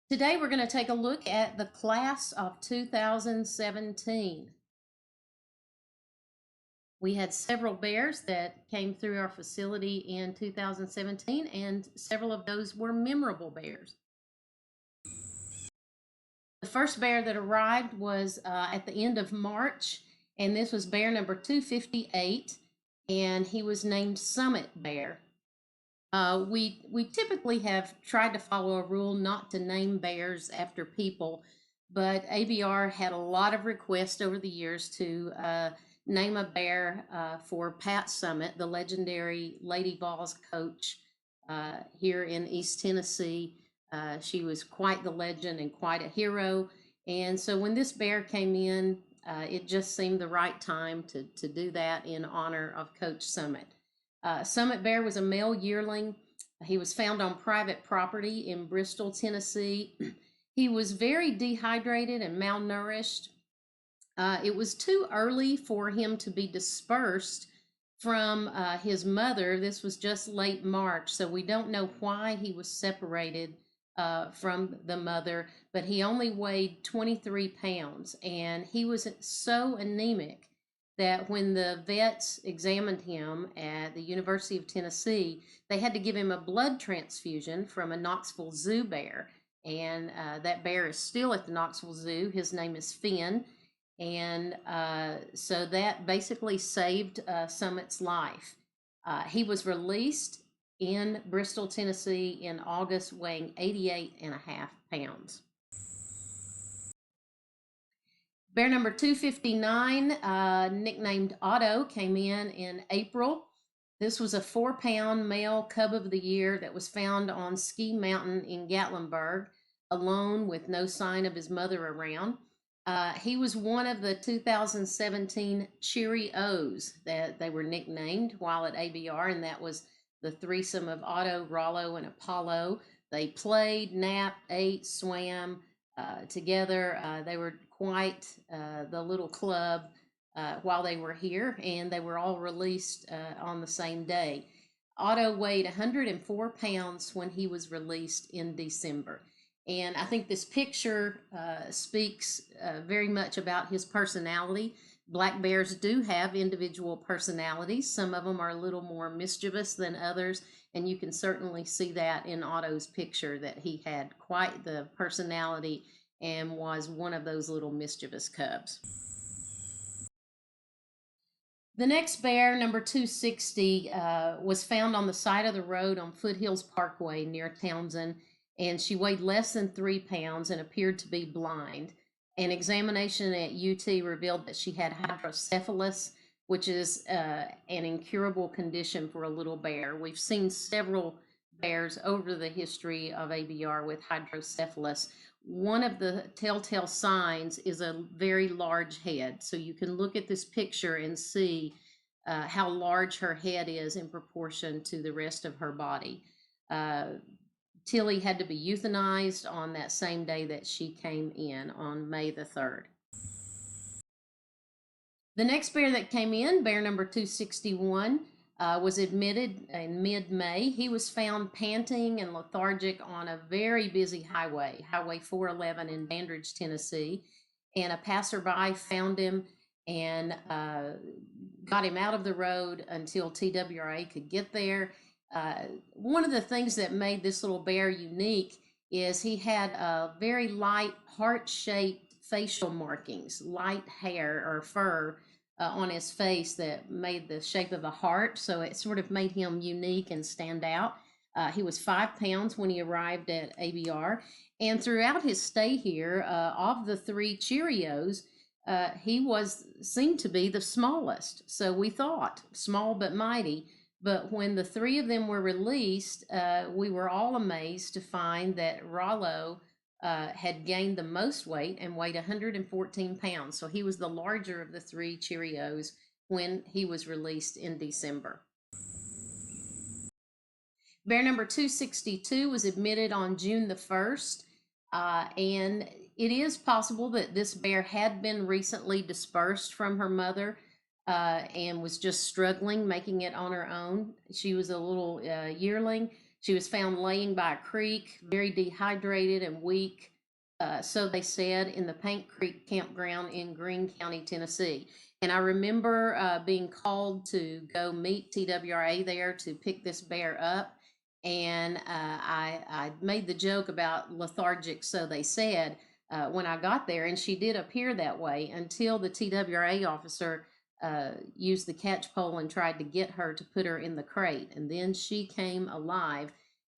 Today we're going to take a look at the class of 2017. We had several bears that came through our facility in 2017, and several of those were memorable bears. The first bear that arrived was at the end of March, and this was bear number 258, and he was named Summitt Bear. We typically have tried to follow a rule not to name bears after people, but ABR had a lot of requests over the years to name a bear for Pat Summitt, the legendary Lady Vols coach here in East Tennessee. She was quite the legend and quite a hero. And so when this bear came in, it just seemed the right time to do that in honor of Coach Summitt. Summitt Bear was a male yearling. He was found on private property in Bristol, Tennessee. He was very dehydrated and malnourished. It was too early for him to be dispersed from his mother. This was just late March, so we don't know why he was separated from the mother, but he only weighed 23 pounds, and he was so anemic that when the vets examined him at the University of Tennessee, they had to give him a blood transfusion from a Knoxville Zoo bear. And that bear is still at the Knoxville Zoo. His name is Finn. And so that basically saved Summitt's life. He was released in Bristol, Tennessee in August, weighing 88.5 pounds. Bear number 259, nicknamed Otto, came in April. This was a 4-pound male cub of the year that was found on Ski Mountain in Gatlinburg, alone with no sign of his mother around. He was one of the 2017 Cheerios that they were nicknamed while at ABR, and that was the threesome of Otto, Rollo, and Apollo. They played, napped, ate, swam together. They were quite the little club while they were here, and they were all released on the same day. Otto weighed 104 pounds when he was released in December. And I think this picture speaks very much about his personality. Black bears do have individual personalities. Some of them are a little more mischievous than others, and you can certainly see that in Otto's picture, that he had quite the personality and was one of those little mischievous cubs. The next bear, number 260, was found on the side of the road on Foothills Parkway near Townsend, and she weighed less than 3 pounds and appeared to be blind. An examination at UT revealed that she had hydrocephalus, which is an incurable condition for a little bear. We've seen several bears over the history of ABR with hydrocephalus. One of the telltale signs is a very large head. So you can look at this picture and see how large her head is in proportion to the rest of her body. Tilly had to be euthanized on that same day that she came in on May the 3rd. The next bear that came in, bear number 261, was admitted in mid-May. He was found panting and lethargic on a very busy highway, Highway 411 in Dandridge, Tennessee. And a passerby found him and got him out of the road until TWRA could get there. One of the things that made this little bear unique is he had a very light heart-shaped facial markings, light hair or fur on his face that made the shape of a heart. So it sort of made him unique and stand out. He was 5 pounds when he arrived at ABR. And throughout his stay here, of the 3 Cheerios, he seemed to be the smallest. So we thought, small but mighty. But when the 3 of them were released, we were all amazed to find that Rollo had gained the most weight and weighed 114 pounds. So he was the larger of the 3 Cheerios when he was released in December. Bear number 262 was admitted on June the 1st, and it is possible that this bear had been recently dispersed from her mother and was just struggling, making it on her own. She was a little yearling. She was found laying by a creek, very dehydrated and weak, so they said, in the Paint Creek campground in Greene County, Tennessee. And I remember being called to go meet TWRA there to pick this bear up. And I made the joke about lethargic, so they said, when I got there, and she did appear that way until the TWRA officer used the catch pole and tried to get her to put her in the crate. And then she came alive.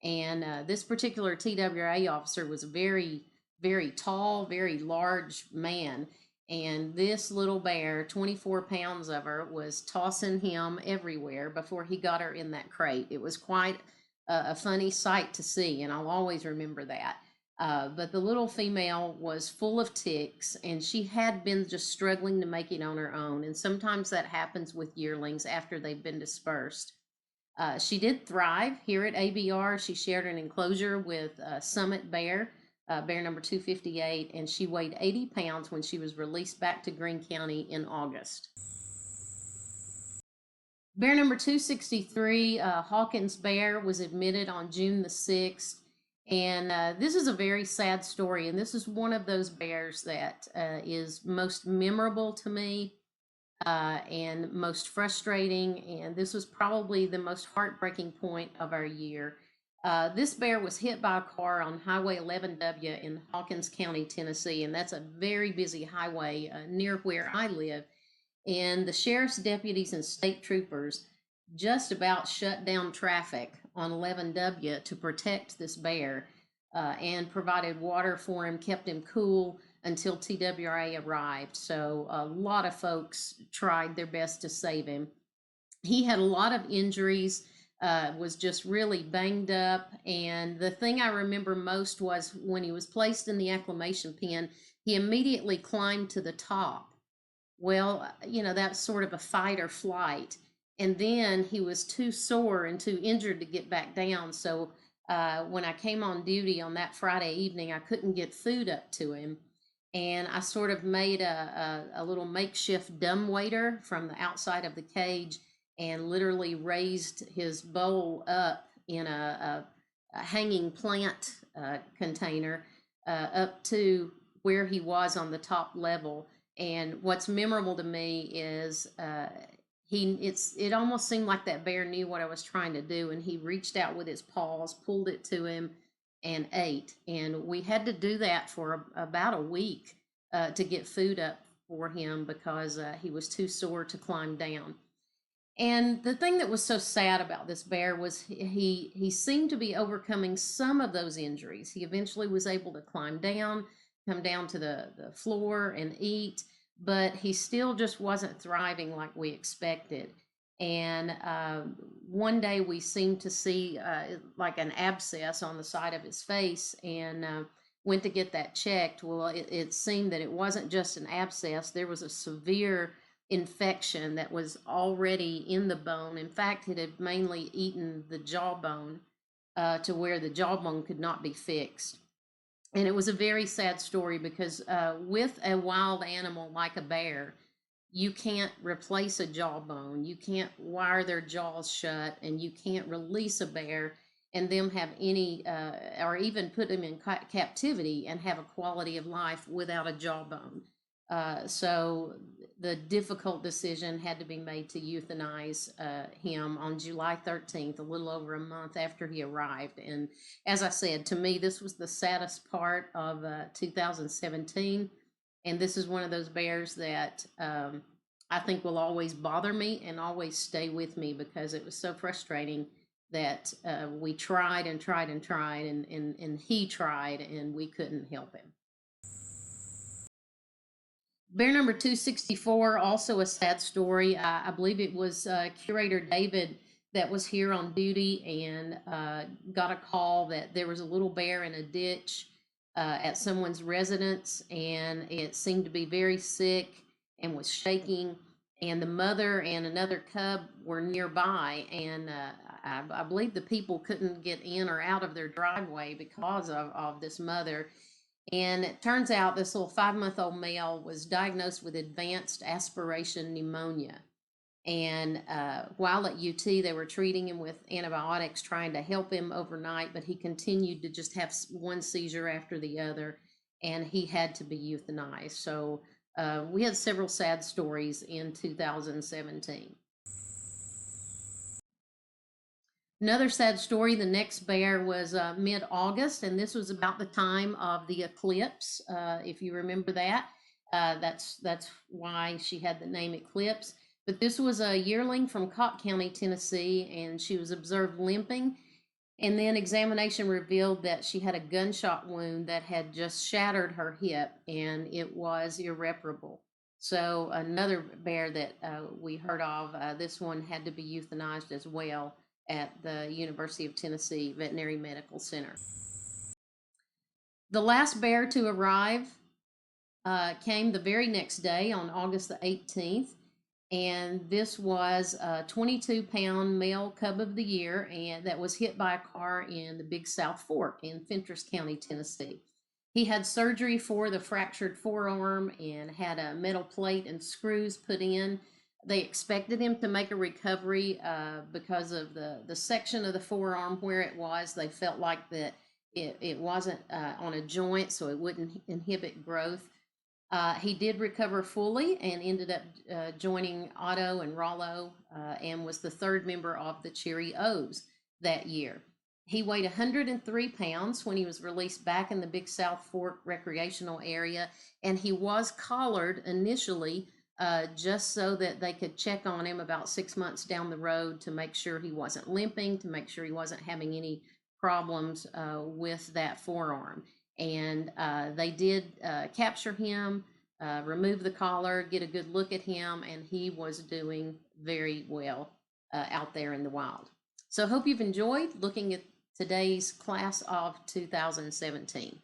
And this particular TWRA officer was a very, very tall, very large man. And this little bear, 24 pounds of her, was tossing him everywhere before he got her in that crate. It was quite a funny sight to see, and I'll always remember that. But the little female was full of ticks, and she had been just struggling to make it on her own. And sometimes that happens with yearlings after they've been dispersed. She did thrive here at ABR. She shared an enclosure with Summitt bear, bear number 258, and she weighed 80 pounds when she was released back to Greene County in August. Bear number 263, Hawkins bear, was admitted on June the 6th. And this is a very sad story. And this is one of those bears that is most memorable to me and most frustrating. And this was probably the most heartbreaking point of our year. This bear was hit by a car on Highway 11W in Hawkins County, Tennessee. And that's a very busy highway near where I live. And the sheriff's deputies and state troopers just about shut down traffic on 11W to protect this bear and provided water for him, kept him cool until TWRA arrived. So a lot of folks tried their best to save him. He had a lot of injuries, was just really banged up. And the thing I remember most was when he was placed in the acclimation pen, he immediately climbed to the top. Well, that's sort of a fight or flight. And then he was too sore and too injured to get back down. So when I came on duty on that Friday evening, I couldn't get food up to him. And I sort of made a little makeshift dumbwaiter from the outside of the cage and literally raised his bowl up in a hanging plant container up to where he was on the top level. And what's memorable to me is it almost seemed like that bear knew what I was trying to do, and he reached out with his paws, pulled it to him, and ate. And we had to do that for about a week to get food up for him because he was too sore to climb down. And the thing that was so sad about this bear was he seemed to be overcoming some of those injuries. He eventually was able to climb down, come down to the floor and eat, but he still just wasn't thriving like we expected. And one day we seemed to see like an abscess on the side of his face and went to get that checked. Well, it seemed that it wasn't just an abscess. There was a severe infection that was already in the bone. In fact, it had mainly eaten the jawbone to where the jawbone could not be fixed. And it was a very sad story because with a wild animal like a bear, you can't replace a jawbone. You can't wire their jaws shut, and you can't release a bear and them have any, or even put them in captivity and have a quality of life without a jawbone. So the difficult decision had to be made to euthanize him on July 13th, a little over a month after he arrived. And as I said, to me, this was the saddest part of 2017. And this is one of those bears that I think will always bother me and always stay with me because it was so frustrating that we tried and tried and tried, and he tried, and we couldn't help him. Bear number 264, also a sad story. I believe it was Curator David that was here on duty and got a call that there was a little bear in a ditch at someone's residence, and it seemed to be very sick and was shaking, and the mother and another cub were nearby, and I believe the people couldn't get in or out of their driveway because of this mother. And it turns out this little 5-month-old male was diagnosed with advanced aspiration pneumonia. And while at UT, they were treating him with antibiotics, trying to help him overnight, but he continued to just have one seizure after the other, and he had to be euthanized. So we had several sad stories in 2017. Another sad story, the next bear was mid-August, and this was about the time of the eclipse, if you remember that. That's why she had the name Eclipse. But this was a yearling from Cocke County, Tennessee, and she was observed limping. And then examination revealed that she had a gunshot wound that had just shattered her hip, and it was irreparable. So another bear that we heard of, this one had to be euthanized as well at the University of Tennessee Veterinary Medical Center. The last bear to arrive came the very next day on August the 18th. And this was a 22-pound male cub of the year, and that was hit by a car in the Big South Fork in Fentress County, Tennessee. He had surgery for the fractured forearm and had a metal plate and screws put in. They expected him to make a recovery because of the section of the forearm where it was. They felt like that it wasn't on a joint, so it wouldn't inhibit growth. He did recover fully and ended up joining Otto and Rollo and was the third member of the Cherry O's that year. He weighed 103 pounds when he was released back in the Big South Fork recreational area, and he was collared initially just so that they could check on him about 6 months down the road to make sure he wasn't limping, to make sure he wasn't having any problems with that forearm. And they did capture him, remove the collar, get a good look at him, and he was doing very well out there in the wild. So I hope you've enjoyed looking at today's class of 2017.